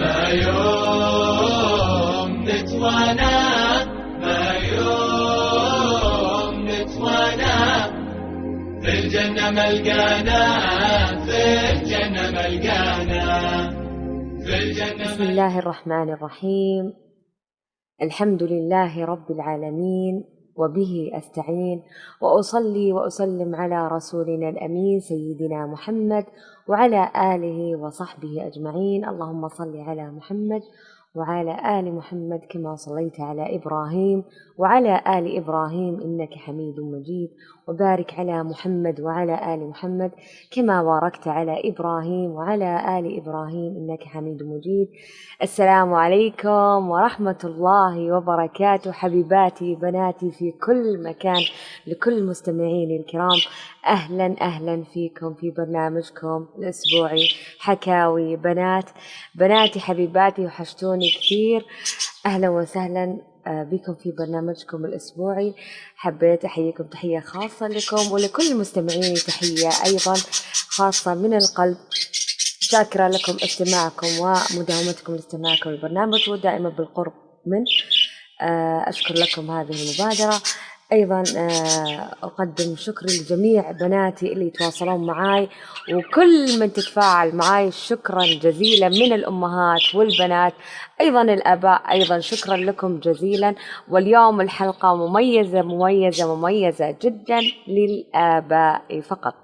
ما يوم نتوانا، ما يوم نتوانا، في الجنة ملقانا، في الجنة ملقانا، في الجنة. بسم الله الرحمن الرحيم. الحمد لله رب العالمين، وبه أستعين، وأصلي وأسلم على رسولنا الأمين سيدنا محمد وعلى آله وصحبه أجمعين. اللهم صل على محمد وعلى آل محمد كما صليت على إبراهيم وعلى آل إبراهيم إنك حميد مجيد، وبارك على محمد وعلى آل محمد كما باركت على إبراهيم وعلى آل إبراهيم إنك حميد مجيد. السلام عليكم ورحمة الله وبركاته، حبيباتي بناتي في كل مكان، لكل مستمعيني الكرام، أهلا أهلا فيكم في برنامجكم الأسبوعي حكاوي بنات. بناتي حبيباتي وحشتوني كثير، أهلا وسهلا بكم في برنامجكم الأسبوعي. حبيت أحييكم تحية خاصة لكم ولكل مستمعيني، تحية أيضا خاصة من القلب. شاكرة لكم استماعكم ومداومتكم لاستماعكم البرنامج، ودائما بالقرب من أشكر لكم هذه المبادرة. أيضا أقدم شكر لجميع بناتي اللي يتواصلون معاي وكل من تتفاعل معاي، شكرا جزيلا من الأمهات والبنات، أيضا الآباء، أيضا شكرا لكم جزيلا. واليوم الحلقة مميزة مميزة مميزة جدا للآباء فقط.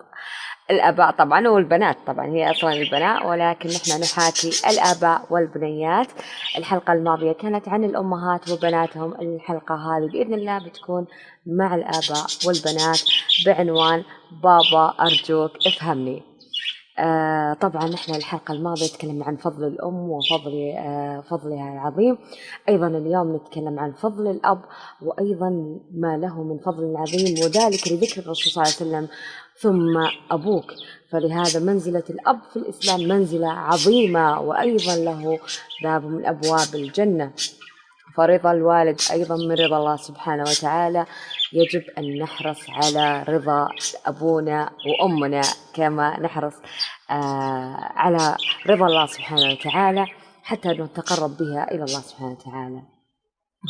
الآباء طبعا والبنات، طبعا هي أصلا البنات، ولكن نحن نحاكي الآباء والبنيات. الحلقة الماضية كانت عن الأمهات وبناتهم، الحلقة هذه بإذن الله بتكون مع الآباء والبنات بعنوان بابا أرجوك افهمني. طبعا نحن الحلقة الماضية تكلمنا عن فضل الأم فضلها العظيم. أيضا اليوم نتكلم عن فضل الأب، وأيضا ما له من فضل عظيم، وذلك لذكر الرسول صلى الله عليه وسلم ثم أبوك. فلهذا منزلة الأب في الإسلام منزلة عظيمة، وأيضا له باب من أبواب الجنة. فرضا الوالد أيضا من رضا الله سبحانه وتعالى، يجب أن نحرص على رضا أبونا وأمنا كما نحرص على رضا الله سبحانه وتعالى، حتى نتقرب بها إلى الله سبحانه وتعالى.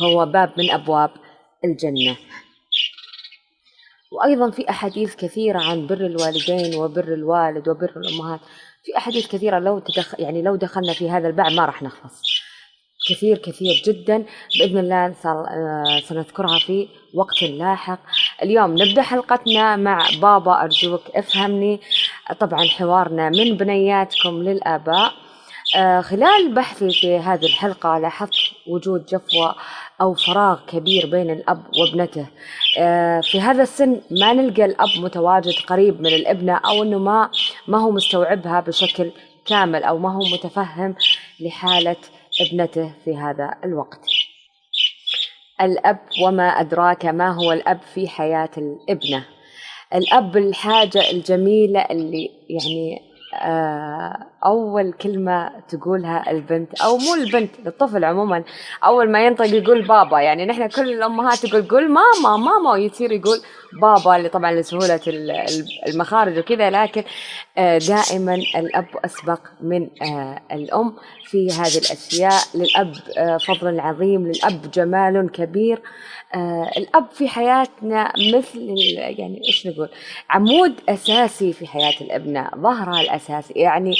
هو باب من أبواب الجنة. وأيضا في أحاديث كثيرة عن بر الوالدين وبر الوالد وبر الأمهات، في أحاديث كثيرة لو دخلنا في هذا الباب ما راح نخلص، كثير جدا. بإذن الله سنذكرها في وقت لاحق. اليوم نبدأ حلقتنا مع بابا أرجوك افهمني. طبعا حوارنا من بنياتكم للآباء. خلال بحثي في هذه الحلقة لاحظت وجود جفوة أو فراغ كبير بين الأب وابنته. في هذا السن ما نلقى الأب متواجد قريب من الابنة، أو أنه ما هو مستوعبها بشكل كامل، أو ما هو متفهم لحالة ابنته في هذا الوقت. الأب، وما أدراك ما هو الأب في حياة الابنة. الأب الحاجة الجميلة اللي يعني أول كلمة تقولها البنت، أو مو البنت، الطفل عموما، أول ما ينطق يقول بابا. يعني نحن كل الأمهات تقول ماما ماما، ويصير يقول بابا، اللي طبعا لسهولة المخارج وكذا، لكن دائما الأب أسبق من الأم في هذه الأشياء. للأب فضل عظيم، للأب جمال كبير. الأب في حياتنا مثل يعني إيش نقول، عمود أساسي في حياة الابنة، ظهرها الأساسي، يعني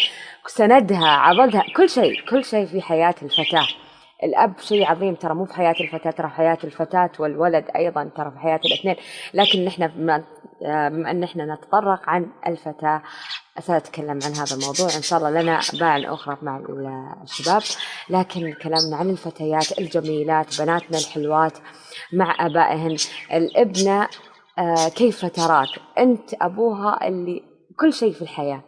سندها، عضدها، كل شيء في حياة الفتاة. الأب شيء عظيم، ترى مو في حياة الفتاة، ترى في حياة الفتاة والولد أيضا، ترى في حياة الاثنين. لكن نحن بما أن نحن نتطرق عن الفتاة سأتكلم عن هذا الموضوع إن شاء الله، لنا باع أخرى مع الشباب. لكن كلامنا عن الفتيات الجميلات، بناتنا الحلوات مع أبائهن. الابنة كيف تراك أنت أبوها اللي كل شيء في الحياة.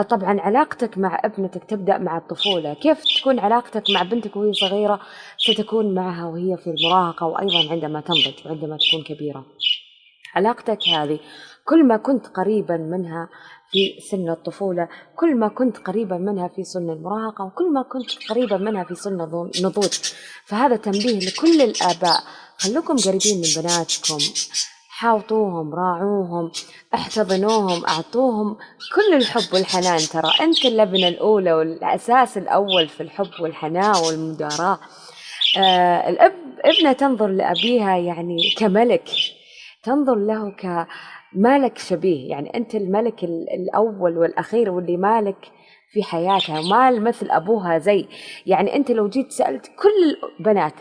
طبعا علاقتك مع ابنتك تبدأ مع الطفولة. كيف تكون علاقتك مع بنتك وهي صغيرة ستكون معها وهي في المراهقة، وأيضا عندما تنضج وعندما تكون كبيرة. علاقتك هذه كل ما كنت قريبا منها في سن الطفولة، كل ما كنت قريبا منها في سن المراهقة، وكل ما كنت قريبا منها في سن النضوج. فهذا تنبيه لكل الآباء، خلوكم قريبين من بناتكم، حاوطوهم، راعوهم، احتضنوهم، أعطوهم كل الحب والحنان. ترى أنت اللبنة الأولى والأساس الأول في الحب والحنان والمداراة. الأب ابنة تنظر لأبيها يعني كملك، تنظر له كمالك شبيه، يعني أنت الملك الأول والأخير واللي مالك في حياتها، مال مثل أبوها زي. يعني أنت لو جيت سألت كل البنات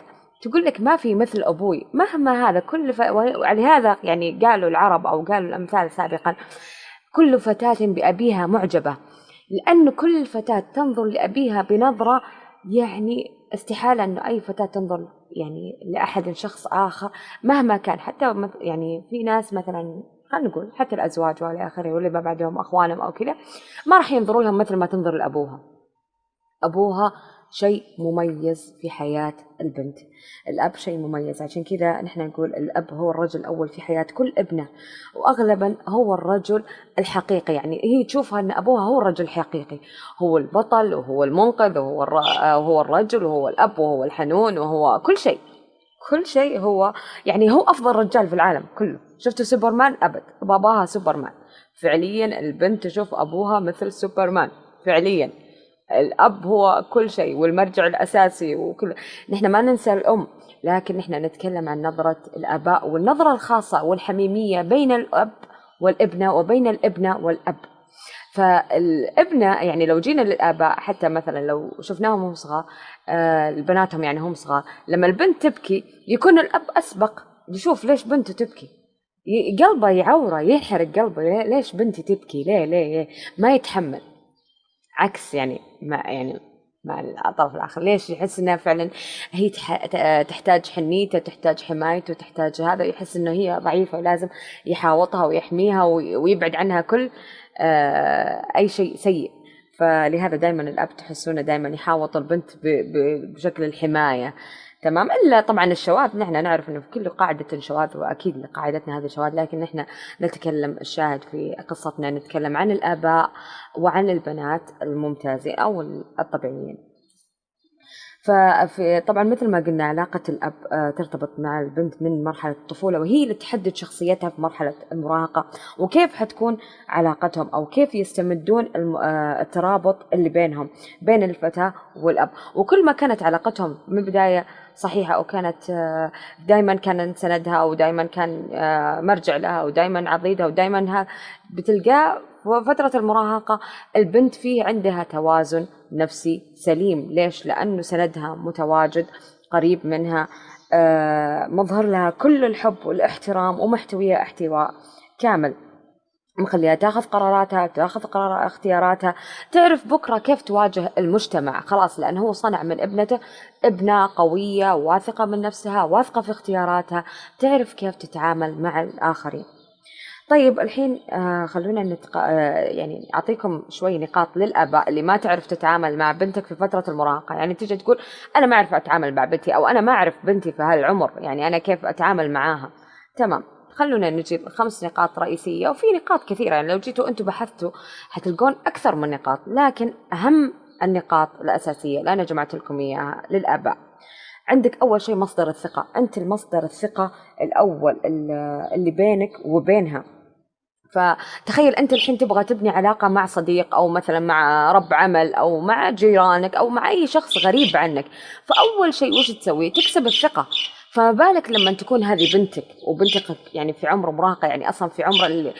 تقول لك ما في مثل أبوي، مهما هذا ولهذا يعني قالوا العرب أو قالوا الأمثال سابقا كل فتاة بأبيها معجبة، لأن كل فتاة تنظر لأبيها بنظرة يعني استحالة أنه أي فتاة تنظر يعني لأحد شخص آخر مهما كان. حتى يعني في ناس مثلا خلينا نقول حتى الأزواج وإلى آخره واللي ما بعدهم أخوانهم أو كذا ما راح ينظروا لهم مثل ما تنظر لأبوها. أبوها شيء مميز في حياة البنت، الأب شيء مميز. عشان كذا نحن نقول الأب هو الرجل الأول في حياة كل ابنة، وأغلبا هو الرجل الحقيقي. يعني هي تشوفها أن أبوها هو الرجل الحقيقي، هو البطل وهو المنقذ وهو الرجل وهو الأب وهو الحنون وهو كل شيء. كل شيء هو يعني هو أفضل رجال في العالم كله. شفتوا سوبرمان؟ أبد، باباها سوبرمان فعليا. البنت تشوف أبوها مثل سوبرمان فعليا. الأب هو كل شيء والمرجع الأساسي وكل. نحن ما ننسى الأم، لكن نحن نتكلم عن نظرة الآباء والنظرة الخاصة والحميمية بين الأب والابنة وبين الابنة والأب. فالابنة يعني لو جينا للآباء حتى مثلا لو شفناهم هم صغار، البناتهم يعني هم صغار، لما البنت تبكي يكون الأب أسبق يشوف ليش بنته تبكي، قلبه يعوره يحرق قلبه، ليش بنتي تبكي، ليه ما يتحمل. عكس يعني مع الطرف الآخر، ليش يحس إنها فعلا هي تحتاج حنيته، تحتاج حمايته، تحتاج هذا، يحس إنه هي ضعيفة ولازم يحاوطها ويحميها ويبعد عنها كل أي شيء سيء. فلهذا دائما الأب تحسونه دائما يحاوط البنت بشكل الحماية. تمام. إلا طبعا الشواذ، نحن نعرف أنه في كل قاعدة شواذ، وأكيد قاعدتنا هذه شواذ، لكن نحن نتكلم الشاهد في قصتنا نتكلم عن الآباء وعن البنات الممتازين أو الطبيعيين. ففي طبعا مثل ما قلنا علاقة الأب ترتبط مع البنت من مرحلة الطفولة، وهي اللي تحدد شخصيتها في مرحلة المراهقة، وكيف حتكون علاقتهم أو كيف يستمدون الترابط اللي بينهم بين الفتاة والأب. وكل ما كانت علاقتهم من بداية صحيحة أو كانت دائما كان سندها أو دائما كان مرجع لها أو دائما عضيدها ودائما بتلقاه وفترة المراهقة البنت فيه عندها توازن نفسي سليم. ليش؟ لأنه سندها متواجد قريب منها، مظهر لها كل الحب والاحترام ومحتوية احتواء كامل، مخليها تاخذ قراراتها، تاخذ قرار اختياراتها، تعرف بكرة كيف تواجه المجتمع. خلاص لأنه هو صنع من ابنته ابنة قوية واثقة من نفسها، واثقة في اختياراتها، تعرف كيف تتعامل مع الآخرين. طيب الحين خلونا يعني أعطيكم شوي نقاط للآباء اللي ما تعرف تتعامل مع بنتك في فترة المراهقة. يعني تيجي تقول أنا ما أعرف أتعامل مع بنتي، أو أنا ما أعرف بنتي في هالعمر، يعني أنا كيف أتعامل معاها. تمام، خلونا نجيب 5 نقاط رئيسية، وفي نقاط كثيرة يعني لو جيتوا أنتوا بحثتوا حتلقون أكثر من نقاط، لكن أهم النقاط الأساسية اللي أنا جمعت لكم إياها للآباء. عندك أول شيء مصدر الثقة، أنت المصدر الثقة الأول اللي بينك وبينها. فتخيل أنت الحين تبغى تبني علاقة مع صديق أو مثلا مع رب عمل أو مع جيرانك أو مع أي شخص غريب عنك، فأول شيء وش تسوي؟ تكسب الثقة. فما بالك لما تكون هذه بنتك، وبنتك يعني في عمر مراهقة، يعني أصلا في عمر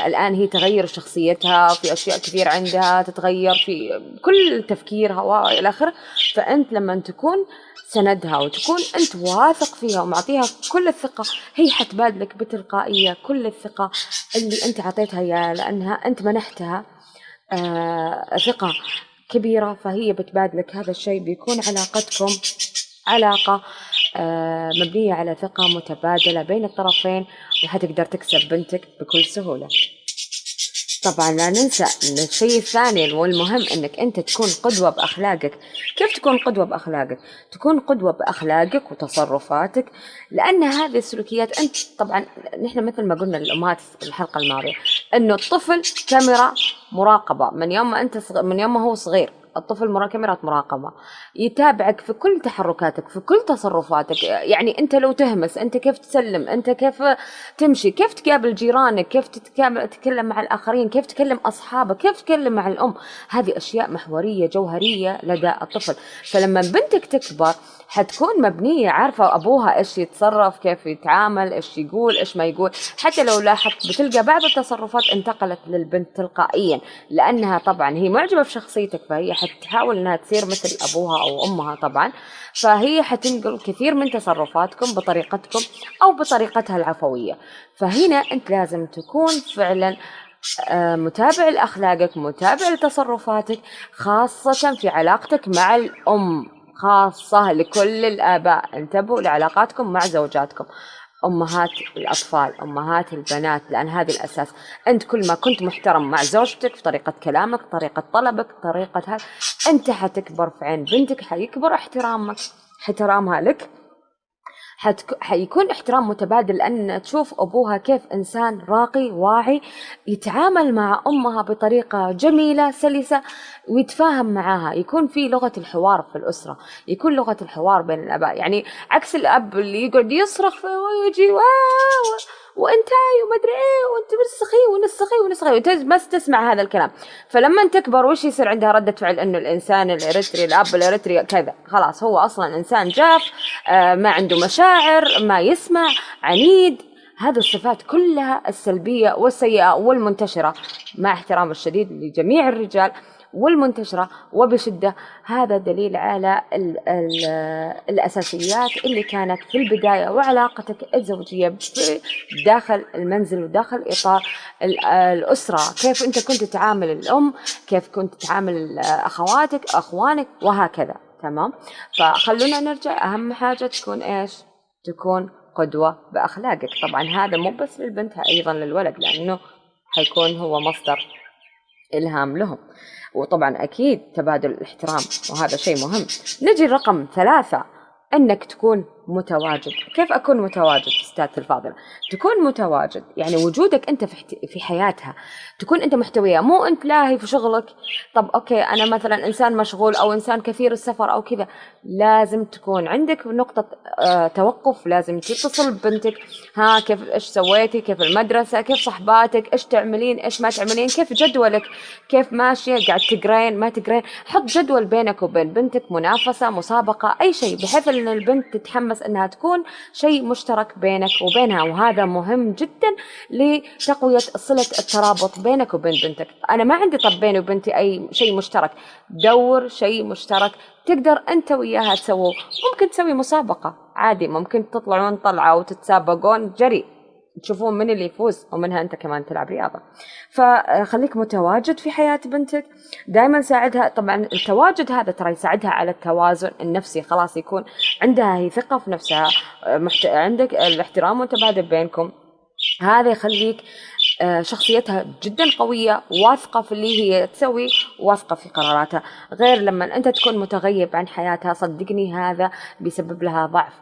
الآن هي تغير شخصيتها، في أشياء كثير عندها تتغير في كل تفكيرها وإلى آخره. فأنت لما تكون سندها وتكون أنت واثق فيها ومعطيها كل الثقة، هي حتبادلك بتلقائية كل الثقة اللي أنت عطيتها إياها، لأنها أنت منحتها ثقة كبيرة، فهي بتبادلك هذا الشيء. بيكون علاقتكم علاقة مبنية على ثقة متبادلة بين الطرفين، وحتقدر تكسب بنتك بكل سهولة. طبعا لا ننسى أن الشيء الثاني والمهم أنك أنت تكون قدوة بأخلاقك. كيف تكون قدوة بأخلاقك؟ تكون قدوة بأخلاقك وتصرفاتك، لأن هذه السلوكيات أنت طبعا نحن مثل ما قلنا للأمهات في الحلقة الماضية أنه الطفل كاميرا مراقبة من يوم ما هو صغير. الطفل كاميرا مراقبة، يتابعك في كل تحركاتك، في كل تصرفاتك. يعني أنت لو تهمس، أنت كيف تسلم، أنت كيف تمشي، كيف تقابل جيرانك، كيف تتكلم مع الآخرين، كيف تكلم أصحابك، كيف تتكلم مع الأم. هذه أشياء محورية جوهرية لدى الطفل. فلما بنتك تكبر حتكون مبنية، عارفة أبوها إيش يتصرف، كيف يتعامل، إيش يقول، إيش ما يقول. حتى لو لاحظت بتلقى بعض التصرفات انتقلت للبنت تلقائيا، لأنها طبعا هي معجبة بشخصيتك، فهي حتحاول أنها تصير مثل أبوها أو أمها طبعا. فهي حتنقل كثير من تصرفاتكم بطريقتكم أو بطريقتها العفوية. فهنا أنت لازم تكون فعلا متابع لأخلاقك، متابع لتصرفاتك، خاصة في علاقتك مع الأم. خاصة لكل الآباء، انتبهوا لعلاقاتكم مع زوجاتكم، أمهات الأطفال، أمهات البنات، لأن هذه الأساس. أنت كل ما كنت محترم مع زوجتك في طريقة كلامك، طريقة طلبك، طريقة هذا، أنت حتكبر في عين بنتك حيكبر احترامها لك. حيكون احترام متبادل، لأن تشوف أبوها كيف إنسان راقي واعي، يتعامل مع أمها بطريقة جميلة سلسة ويتفاهم معاها. يكون في لغة الحوار في الأسرة، يكون لغة الحوار بين الآباء. يعني عكس الأب اللي يقعد يصرخ ويجي وانتي ومدري ايه وانت ونسخي وانت بس تسمع هذا الكلام. فلما تكبر وش يصير عندها ردة فعل؟ انه الانسان الاريتري، الاب الاريتري كذا، خلاص هو اصلا انسان جاف، ما عنده مشاعر، ما يسمع، عنيد. هذه الصفات كلها السلبية والسيئة والمنتشرة، مع احترام الشديد لجميع الرجال، والمنتشرة وبشدة. هذا دليل على الأساسيات اللي كانت في البداية، وعلاقتك الزوجية داخل المنزل وداخل إطار الأسرة. كيف أنت كنت تعامل الأم، كيف كنت تعامل أخواتك، أخوانك، وهكذا. تمام. فخلونا نرجع، أهم حاجة تكون إيش؟ تكون قدوة بأخلاقك. طبعا هذا مو بس للبنت، أيضا للولد، لأنه حيكون هو مصدر إلهام لهم. وطبعا أكيد تبادل الاحترام، وهذا شيء مهم. نجي رقم 3، أنك تكون متواجد. كيف أكون متواجد أستاذ الفاضلة؟ تكون متواجد يعني وجودك أنت في حياتها، تكون أنت محتوية، مو أنت لاهي في شغلك. طب أوكي، أنا مثلا إنسان مشغول أو إنسان كثير السفر أو كذا، لازم تكون عندك نقطة توقف. لازم تتصل ببنتك، ها كيف، إيش سويتي، كيف المدرسة، كيف صحباتك، إيش تعملين، إيش ما تعملين، كيف جدولك، كيف ماشية، قاعد تقرين ما تقرين. حط جدول بينك وبين بنتك، منافسة، مسابقة، أي شيء، بحيث أن البنت تتحمس أنها تكون شيء مشترك بينك وبينها. وهذا مهم جدا لتقوية صلة الترابط بينك وبين بنتك. أنا ما عندي طب بيني وبنتي أي شيء مشترك، دور شيء مشترك تقدر أنت وياها تسووه. ممكن تسوي مسابقة عادي، ممكن تطلعون طلعة وتتسابقون جري، تشوفون من اللي يفوز، ومنها أنت كمان تلعب رياضة. فخليك متواجد في حياة بنتك دائما، ساعدها. طبعا التواجد هذا ترى يساعدها على التوازن النفسي، خلاص يكون عندها هي ثقة في نفسها، عندك الاحترام متبادل بينكم. هذا يخليك شخصيتها جدا قوية، واثقة في اللي هي تسوي، واثقة في قراراتها. غير لما أنت تكون متغيب عن حياتها، صدقني هذا بيسبب لها ضعف.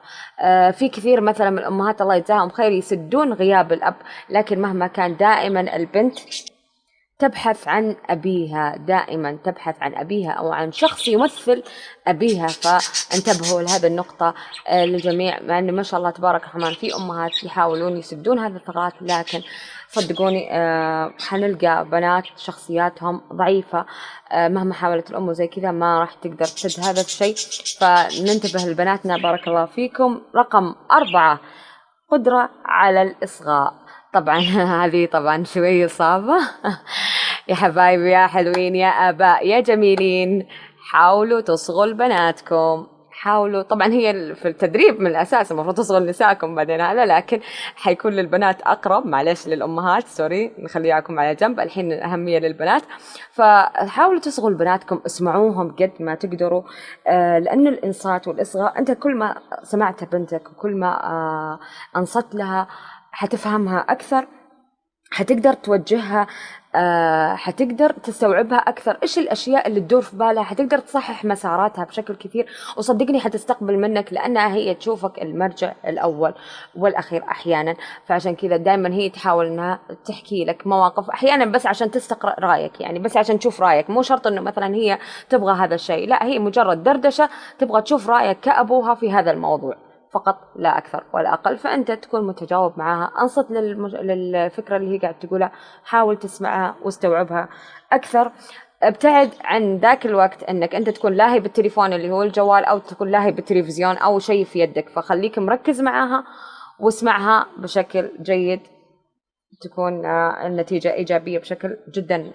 في كثير مثلا من الأمهات الله يجزاهم خير يسدون غياب الأب، لكن مهما كان دائما البنت تبحث عن أبيها، دائما تبحث عن أبيها أو عن شخص يمثل أبيها. فانتبهوا لهذه النقطة للجميع، مع أن ما شاء الله تبارك الرحمن في أمهات يحاولون يسدون هذه الثغرات، لكن صدقوني حنلقى بنات شخصياتهم ضعيفة، مهما حاولت الأم وزي كذا ما راح تقدر تسد هذا الشيء. فننتبه لبناتنا بارك الله فيكم. رقم 4، قدرة على الإصغاء. طبعا هذه طبعا شوي صعبة يا حبايبي يا حلوين يا آباء يا جميلين، حاولوا تصغوا لبناتكم، حاولوا. طبعا هي في التدريب من الأساس المفروض تصغوا لنسائكم بعدين هذا، لكن حيكون للبنات أقرب، معلش للأمهات سوري نخليكم على جنب، الحين الأهمية للبنات. فحاولوا تصغوا لبناتكم، اسمعوهم قد ما تقدروا، لأن الإنصات والإصغاء، أنت كل ما سمعت بنتك وكل ما أنصت لها حتفهمها أكثر، حتقدر توجهها حتقدر تستوعبها أكثر، إيش الأشياء اللي تدور في بالها، حتقدر تصحح مساراتها بشكل كثير، وصدقني حتستقبل منك لأنها هي تشوفك المرجع الأول والأخير أحيانا. فعشان كذا دائما هي تحاول أنها تحكي لك مواقف أحيانا بس عشان تستقرأ رأيك، يعني بس عشان تشوف رأيك، مو شرط أنه مثلا هي تبغى هذا الشيء، لا هي مجرد دردشة تبغى تشوف رأيك كأبوها في هذا الموضوع فقط لا أكثر ولا أقل. فأنت تكون متجاوب معها، أنصت للفكرة اللي هي قاعد تقولها، حاول تسمعها واستوعبها أكثر. ابتعد عن ذاك الوقت أنك أنت تكون لاهي بالتليفون اللي هو الجوال، أو تكون لاهي بالتلفزيون أو شيء في يدك، فخليك مركز معها واسمعها بشكل جيد، تكون النتيجة إيجابية بشكل جدا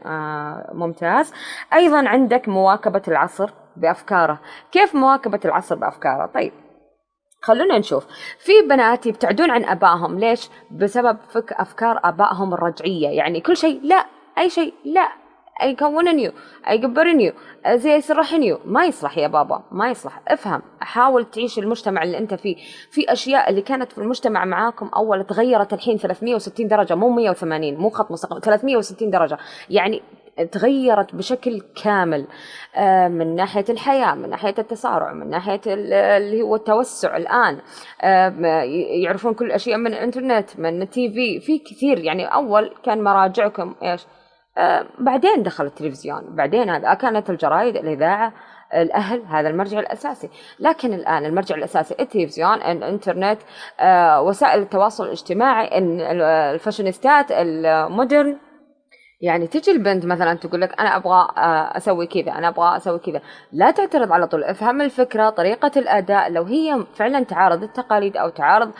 ممتاز. أيضا عندك مواكبة العصر بأفكاره. كيف مواكبة العصر بأفكاره؟ طيب خلونا نشوف. في بنات يبتعدون عن أبائهم، ليش؟ بسبب أفكار أبائهم الرجعية، يعني كل شيء لا، أي شيء لا، أي يكونني، أي يكبرني، زي يسرحني. ما يصلح يا بابا، ما يصلح. افهم، حاول تعيش المجتمع اللي أنت فيه. في أشياء اللي كانت في المجتمع معاكم أول تغيرت الحين 360 درجة، مو 180، مو خط مستقيم، 360 درجة، يعني تغيرت بشكل كامل، من ناحية الحياة، من ناحية التسارع، من ناحية اللي هو التوسع. الآن يعرفون كل الأشياء من الإنترنت، من التي في كثير. يعني أول كان مراجعكم إيش؟ بعدين دخل التلفزيون، بعدين هذا كانت الجرايد، الإذاعة، الأهل، هذا المرجع الأساسي. لكن الآن المرجع الأساسي التلفزيون، الإنترنت، وسائل التواصل الاجتماعي، الفاشينيستات المودرن. يعني تجي البنت مثلا تقول لك أنا أبغى أسوي كذا، أنا أبغى أسوي كذا، لا تعترض على طول، افهم الفكرة، طريقة الأداء. لو هي فعلا تعارض التقاليد أو تعارض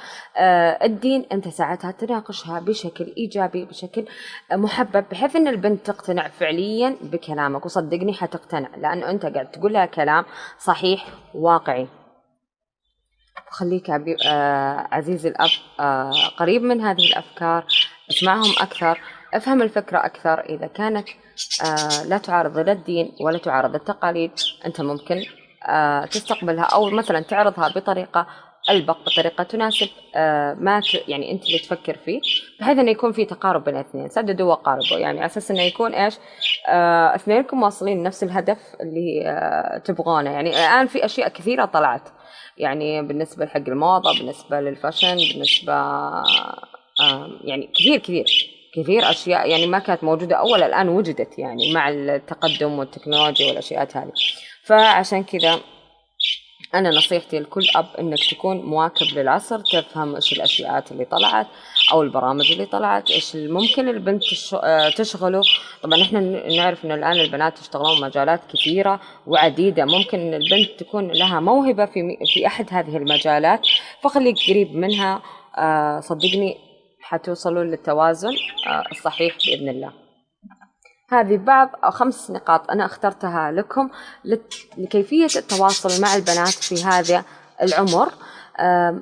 الدين، أنت ساعتها تناقشها بشكل إيجابي، بشكل محبب، بحيث أن البنت تقتنع فعليا بكلامك. وصدقني حتقتنع، لأنه أنت قاعد تقول لها كلام صحيح واقعي. خليك عزيزي الأب قريب من هذه الأفكار، اسمعهم أكثر، افهم الفكرة أكثر. إذا كانت لا تعارض لا الدين ولا تعارض التقاليد، أنت ممكن تستقبلها، أو مثلا تعرضها بطريقة ألبق، بطريقة تناسب ما يعني أنت اللي تفكر فيه، بحيث أنه يكون في تقارب بين الاثنين. سددوا وقاربوا، يعني أساس أنه يكون إيش، اثنينكم واصلين نفس الهدف اللي تبغونه. يعني الآن في أشياء كثيرة طلعت، يعني بالنسبة حق الموضة، بالنسبة للفاشن، بالنسبة يعني كثير أشياء يعني ما كانت موجودة أول، الآن وجدت يعني مع التقدم والتكنولوجيا والأشياء هذه. فعشان كذا أنا نصيحتي لكل أب إنك تكون مواكب للعصر، تفهم إيش الأشياء اللي طلعت أو البرامج اللي طلعت، إيش الممكن البنت تشغله. طبعا إحنا نعرف إنه الآن البنات يشتغلون مجالات كثيرة وعديدة، ممكن إن البنت تكون لها موهبة في أحد هذه المجالات، فخليك قريب منها. صدقني حتوصلوا للتوازن الصحيح بإذن الله. هذه بعض 5 نقاط أنا اخترتها لكم لكيفية التواصل مع البنات في هذا العمر.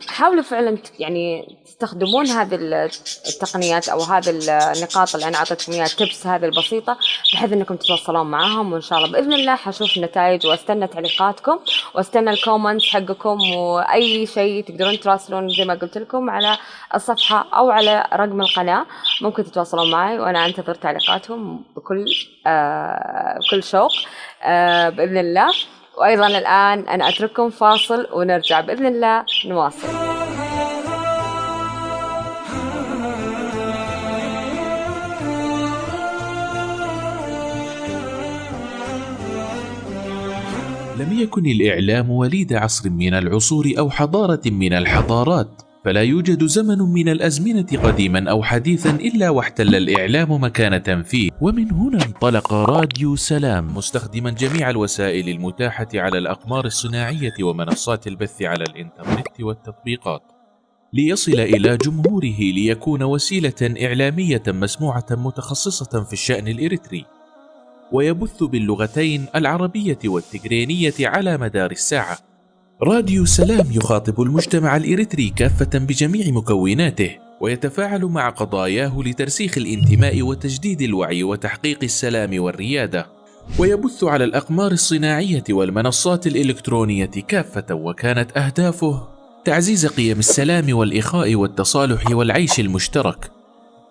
حاولوا فعلا يعني تستخدمون هذه التقنيات أو هذه النقاط اللي أنا أعطيتكم إياها، التبس هذه البسيطة، بحيث أنكم تتواصلون معهم. وإن شاء الله بإذن الله حشوف النتائج، واستنى تعليقاتكم، واستنى الكومنتس حقكم، وأي شيء تقدرون تراسلون زي ما قلت لكم على الصفحة أو على رقم القناة، ممكن تتواصلون معي، وأنا أنتظر تعليقاتهم بكل شوق بإذن الله. وأيضا الآن أنا أترككم فاصل ونرجع بإذن الله نواصل. لم يكن الإعلام وليد عصر من العصور أو حضارة من الحضارات، فلا يوجد زمن من الأزمنة قديما أو حديثا إلا واحتل الإعلام مكانة فيه. ومن هنا انطلق راديو سلام، مستخدما جميع الوسائل المتاحة على الأقمار الصناعية ومنصات البث على الإنترنت والتطبيقات، ليصل إلى جمهوره، ليكون وسيلة إعلامية مسموعة متخصصة في الشأن الإريتري، ويبث باللغتين العربية والتجرينية على مدار الساعة. راديو سلام يخاطب المجتمع الإريتري كافة بجميع مكوناته، ويتفاعل مع قضاياه لترسيخ الانتماء وتجديد الوعي وتحقيق السلام والريادة، ويبث على الأقمار الصناعية والمنصات الإلكترونية كافة. وكانت أهدافه تعزيز قيم السلام والإخاء والتصالح والعيش المشترك،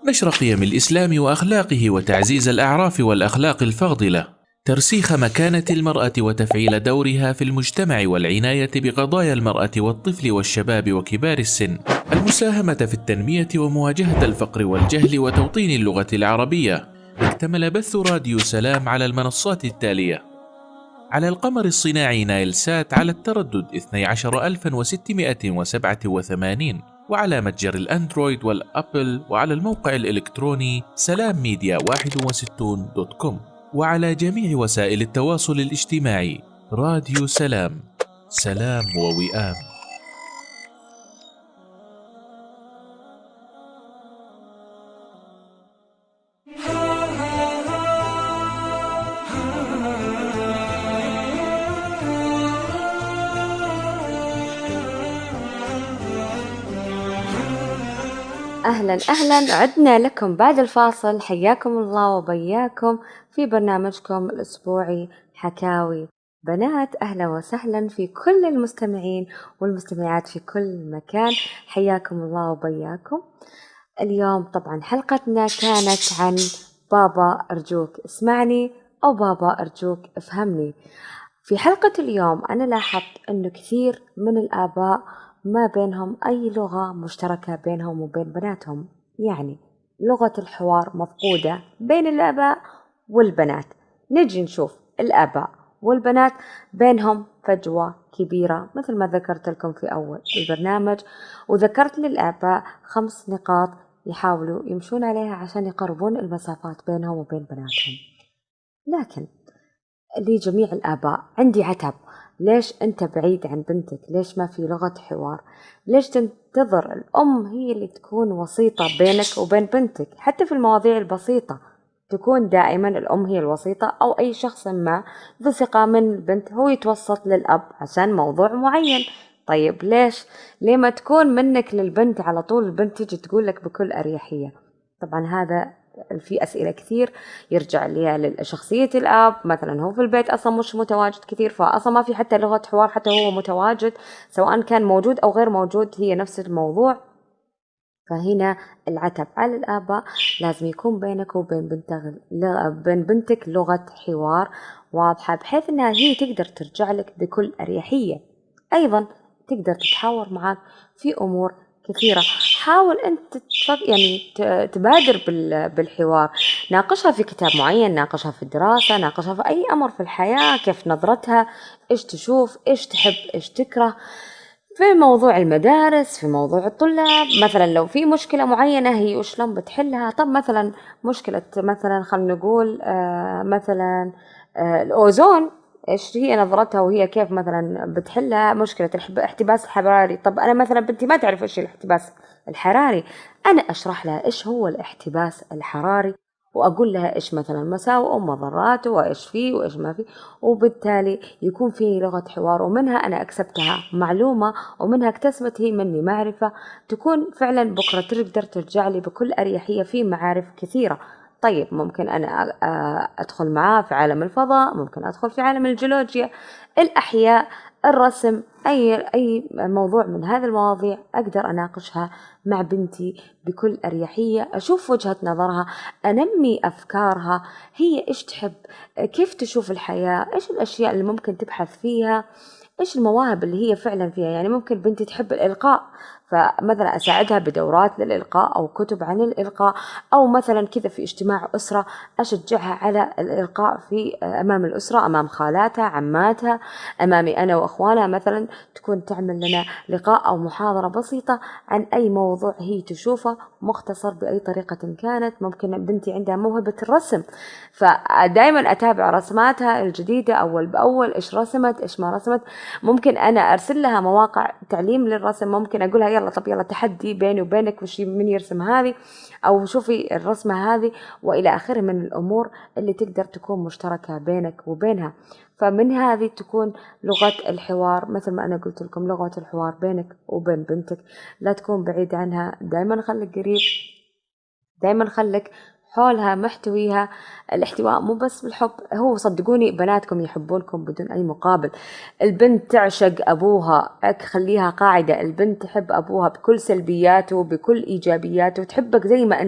نشر قيم الإسلام وأخلاقه وتعزيز الأعراف والأخلاق الفاضلة، ترسيخ مكانة المرأة وتفعيل دورها في المجتمع والعناية بقضايا المرأة والطفل والشباب وكبار السن، المساهمة في التنمية ومواجهة الفقر والجهل وتوطين اللغة العربية. اكتمل بث راديو سلام على المنصات التالية: على القمر الصناعي نايل سات على التردد 12687، وعلى متجر الأندرويد والأبل، وعلى الموقع الإلكتروني سلامميديا61.com، وعلى جميع وسائل التواصل الاجتماعي. راديو سلام، سلام ووئام. أهلا أهلا، عدنا لكم بعد الفاصل. حياكم الله وبياكم في برنامجكم الأسبوعي حكاوي بنات. أهلا وسهلا في كل المستمعين والمستمعات في كل مكان، حياكم الله وبياكم. اليوم طبعا حلقتنا كانت عن بابا أرجوك اسمعني أو بابا أرجوك افهمني. في حلقة اليوم أنا لاحظت أنه كثير من الآباء ما بينهم أي لغة مشتركة بينهم وبين بناتهم، يعني لغة الحوار مفقودة بين الآباء والبنات. نجي نشوف الآباء والبنات بينهم فجوة كبيرة، مثل ما ذكرت لكم في أول البرنامج، وذكرت للآباء 5 نقاط يحاولوا يمشون عليها عشان يقربون المسافات بينهم وبين بناتهم. لكن لجميع الآباء عندي عتب، ليش أنت بعيد عن بنتك؟ ليش ما في لغة حوار؟ ليش تنتظر الأم هي اللي تكون وسيطة بينك وبين بنتك؟ حتى في المواضيع البسيطة تكون دائما الأم هي الوسيطة، أو أي شخص ما ذو ثقة من البنت هو يتوسط للأب عشان موضوع معين. طيب ليه ما تكون منك للبنت على طول؟ البنت تجي تقول لك بكل أريحية. طبعا هذا في أسئلة كثير يرجع ليها لشخصية الأب، مثلا هو في البيت أصلا مش متواجد كثير، فأصلا ما في حتى لغة حوار، حتى هو متواجد سواء كان موجود أو غير موجود هي نفس الموضوع. فهنا العتب على الآباء، لازم يكون بينك وبين بنتك لغة حوار واضحة، بحيث أنها هي تقدر ترجع لك بكل أريحية. أيضا تقدر تتحاور معك في أمور كثيرة. حاول أنت يعني تبادر بالحوار، ناقشها في كتاب معين، ناقشها في الدراسة، ناقشها في أي أمر في الحياة، كيف نظرتها، إيش تشوف، إيش تحب، إيش تكره، في موضوع المدارس، في موضوع الطلاب. مثلا لو في مشكلة معينة هي وشلون بتحلها. طب مثلا مشكلة، مثلا خلينا نقول مثلا الأوزون، إيش هي نظرتها وهي كيف مثلا بتحلها. مشكلة الاحتباس الحراري، طب أنا مثلا بنتي ما تعرف إيش الاحتباس الحراري، أنا أشرح لها إيش هو الاحتباس الحراري، وأقول لها إيش مثلا مساوئه ومضراته وإيش فيه وإيش ما فيه، وبالتالي يكون في لغة حوار، ومنها أنا أكسبتها معلومة، ومنها اكتسبت هي مني معرفة، تكون فعلا بكرة تقدر ترجع لي بكل أريحية في معارف كثيرة. طيب ممكن أنا أدخل معاه في عالم الفضاء، ممكن أدخل في عالم الجيولوجيا، الأحياء، الرسم، أي موضوع من هذه المواضيع أقدر أناقشها مع بنتي بكل أريحية، أشوف وجهة نظرها، أنمي أفكارها، هي إيش تحب، كيف تشوف الحياة، إيش الأشياء اللي ممكن تبحث فيها، إيش المواهب اللي هي فعلا فيها. يعني ممكن بنتي تحب الإلقاء، فمثلا أساعدها بدورات للإلقاء أو كتب عن الإلقاء، أو مثلا كذا في اجتماع أسرة أشجعها على الإلقاء في أمام الأسرة، أمام خالاتها، عماتها، أمامي أنا وأخوانها. مثلا تكون تعمل لنا لقاء أو محاضرة بسيطة عن أي موضوع هي تشوفه مختصر بأي طريقة كانت. ممكن بنتي عندها موهبة الرسم، فدائما أتابع رسماتها الجديدة أول بأول، إيش رسمت إيش ما رسمت. ممكن أنا أرسل لها مواقع تعليم للرسم، ممكن أقولها يلا طب يلا تحدي بيني وبينك وش من يرسم هذه، أو شوفي الرسمة هذه، وإلى آخره من الأمور اللي تقدر تكون مشتركة بينك وبينها. فمن هذه تكون لغة الحوار، مثل ما أنا قلت لكم، لغة الحوار بينك وبين بنتك، لا تكون بعيد عنها، دائما خليك قريب، دائما خليك حولها محتويها. الاحتواء مو بس بالحب، هو صدقوني بناتكم يحبونكم بدون أي مقابل. البنت تعشق أبوها، خليها قاعدة، البنت تحب أبوها بكل سلبياته بكل إيجابياته، وتحبك زي ما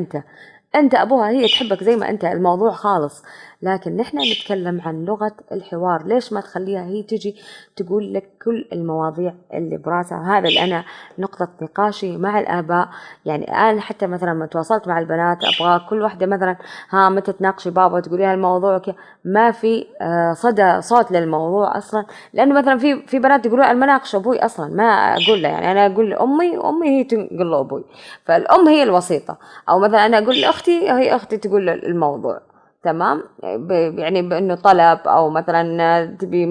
أنت أبوها، هي تحبك زي ما أنت، الموضوع خالص. لكن نحن نتكلم عن لغة الحوار، ليش ما تخليها هي تجي تقول لك كل المواضيع اللي براسها؟ هذا اللي أنا نقطة نقاشي مع الآباء. يعني أنا حتى مثلا لما تواصلت مع البنات أبغى كل واحدة مثلا متى تناقشي بابا تقوليها الموضوع كذا، ما في صدى صوت للموضوع أصلا. لأنه مثلا في بنات يقولوا أنا ما ناقش أبوي أصلا، ما أقول له، يعني أنا أقول لأمي وأمي هي تقول له أبوي، فالأم هي الوسيطة. أو مثلا أنا أقول لأختي، هي أختي تقول له الموضوع، تمام. يعني بأنه طلب، أو مثلا تبي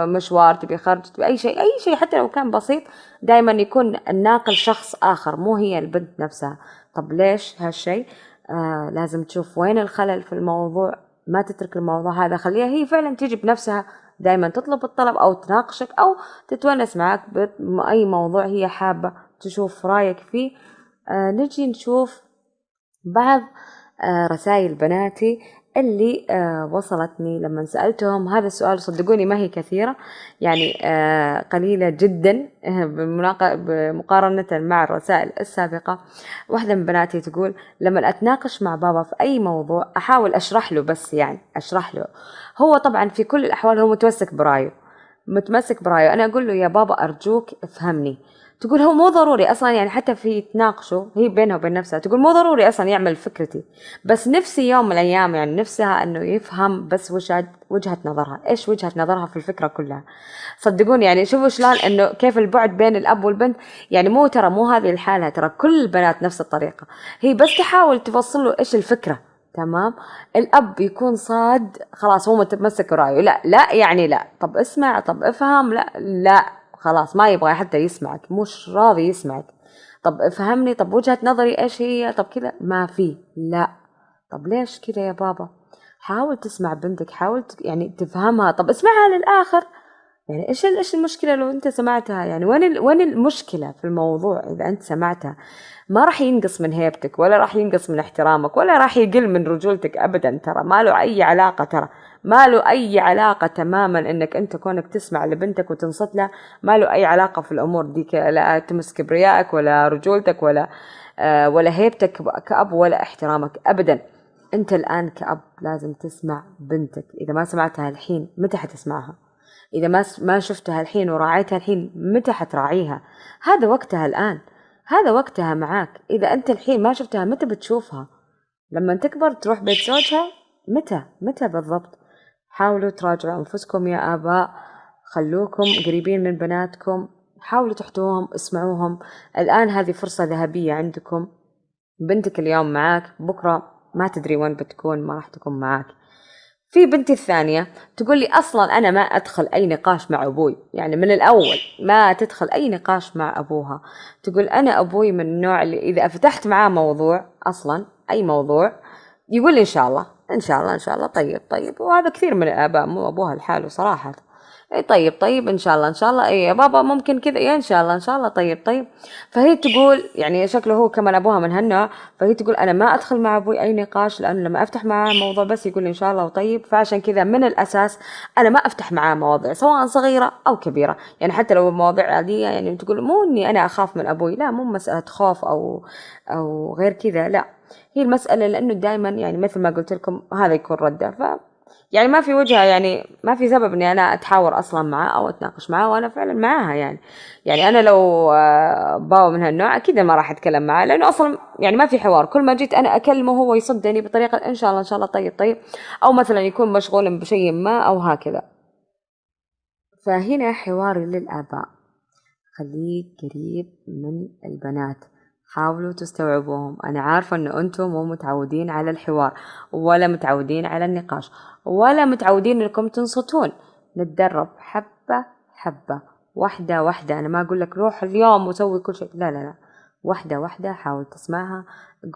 مشوار، تبي خرج، تبي أي شيء حتى لو كان بسيط، دائما يكون الناقل شخص آخر مو هي البنت نفسها. طب ليش هالشيء؟ لازم تشوف وين الخلل في الموضوع، ما تترك الموضوع هذا، خليها هي فعلا تجي بنفسها دائما تطلب الطلب أو تناقشك أو تتونس معك بأي موضوع هي حابة تشوف رأيك فيه. نجي نشوف بعض رسائل بناتي اللي وصلتني لما سألتهم هذا السؤال. صدقوني ما هي كثيرة، يعني قليلة جدا بمقارنة مع الرسائل السابقة. واحدة من بناتي تقول لما أتناقش مع بابا في أي موضوع أحاول أشرح له، بس يعني أشرح له، هو طبعا في كل الأحوال هو متمسك برايه. أنا أقول له يا بابا أرجوك افهمني. تقول هو مو ضروري أصلا، يعني حتى في يتناقشوا هي بينها وبين نفسها، تقول مو ضروري أصلا يعمل فكرتي، بس نفسي يوم من الأيام يعني نفسها أنه يفهم بس وجهة نظرها، إيش وجهة نظرها في الفكرة كلها. صدقوني يعني شوفوا شلون أنه كيف البعد بين الأب والبنت، يعني مو هذه الحالة، ترى كل البنات نفس الطريقة، هي بس تحاول توصل له إيش الفكرة، تمام. الأب يكون صاد خلاص، هو متمسك برأيه، لا يعني لا، طب اسمع، طب افهم، لا خلاص ما يبغى حتى يسمعك، مش راضي يسمعك. طب افهمني، طب وجهة نظري ايش هي، طب كذا ما في، لا. طب ليش كذا يا بابا؟ حاول تسمع بنتك، حاول يعني تفهمها، طب اسمعها للآخر. يعني ايش المشكلة لو انت سمعتها؟ يعني وين المشكلة في الموضوع؟ اذا انت سمعتها ما راح ينقص من هيبتك، ولا راح ينقص من احترامك، ولا راح يقل من رجولتك ابدا. ترى ما له اي علاقة، ما له اي علاقة تماما انك انت كونك تسمع لبنتك وتنصت لها، ما له اي علاقة في الامور دي، لا تمس كبريائك ولا رجولتك ولا هيبتك كأب ولا احترامك ابدا. انت الان كأب لازم تسمع بنتك، اذا ما سمعتها الحين متى حتسمعها؟ إذا ما شفتها الحين وراعيتها الحين متى حتراعيها؟ هذا وقتها الآن، هذا وقتها معاك. إذا أنت الحين ما شفتها متى بتشوفها؟ لما تكبر تروح بيت زوجها؟ متى بالضبط؟ حاولوا تراجعوا أنفسكم يا آباء، خلوكم قريبين من بناتكم، حاولوا تحتوهم، اسمعوهم. الآن هذه فرصة ذهبية عندكم، بنتك اليوم معاك، بكرة ما تدري وين بتكون، ما راح تكون معاك. في بنتي الثانية تقول لي أصلا أنا ما أدخل أي نقاش مع أبوي، يعني من الأول ما تدخل أي نقاش مع أبوها. تقول أنا أبوي من النوع اللي إذا فتحت معاه موضوع أصلا أي موضوع يقول لي إن شاء الله إن شاء الله إن شاء الله، طيب. وهذا كثير من الآباء، مو أبوها لحاله صراحة. اي طيب ان شاء الله اي يا بابا ممكن كذا، ان شاء الله طيب. فهي تقول يعني شكله هو كمان ابوها من هالنوع، فهي تقول انا ما ادخل مع ابوي اي نقاش، لانه لما افتح معاه موضوع بس يقول لي ان شاء الله وطيب، فعشان كذا من الاساس انا ما افتح معاه مواضيع سواء صغيره او كبيره. يعني حتى لو مواضيع عاديه، يعني تقول مو اني انا اخاف من ابوي، لا مو مساله خوف او غير كذا، لا هي المساله لانه دائما يعني مثل ما قلت لكم هذا يكون رده، يعني ما في وجهة، يعني ما في سبب اني انا اتحاور اصلا معاه او اتناقش معاه وانا فعلا معاها. يعني انا لو بابا من هالنوع اكيد ما راح اتكلم معاه، لانه اصلا يعني ما في حوار، كل ما جيت انا اكلمه هو يصدني بطريقة ان شاء الله طيب، او مثلا يكون مشغول بشيء ما او هكذا. فهنا حواري للآباء، خليك قريب من البنات، حاولوا تستوعبوهم. أنا عارفة أن أنتم مو متعودين على الحوار، ولا متعودين على النقاش، ولا متعودين أنكم تنصتون. نتدرب حبة واحدة. أنا ما أقول لك روح اليوم وسوي كل شيء، لا، واحدة واحدة حاول تسمعها.